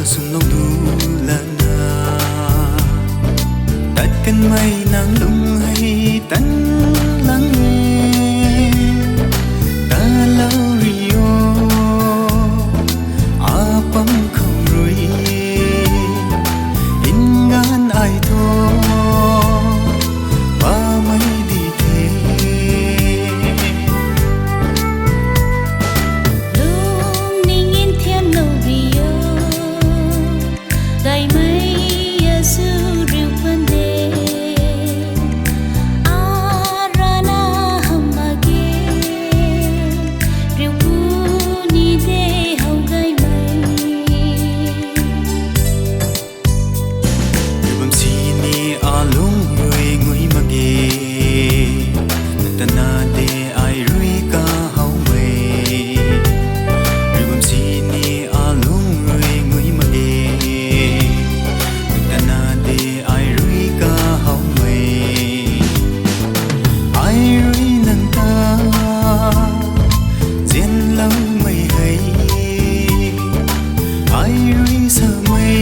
sum long du lana tất kan mai nang lung hay tan lang nghe ta lao rio apam không rui in ngan ai tho ba mai đi thế lung ninh in thiên lâu rio gai mai yesu riu vấn đề arana hamage riu puni de hau gai mai bam si ni alung rui ngui mage tana de ai rui ka hau mai bam si ni alung rui ngui mage tana de ai rui ka hau mai ai rui nang ta diên lâu mây hay ai rui sa mây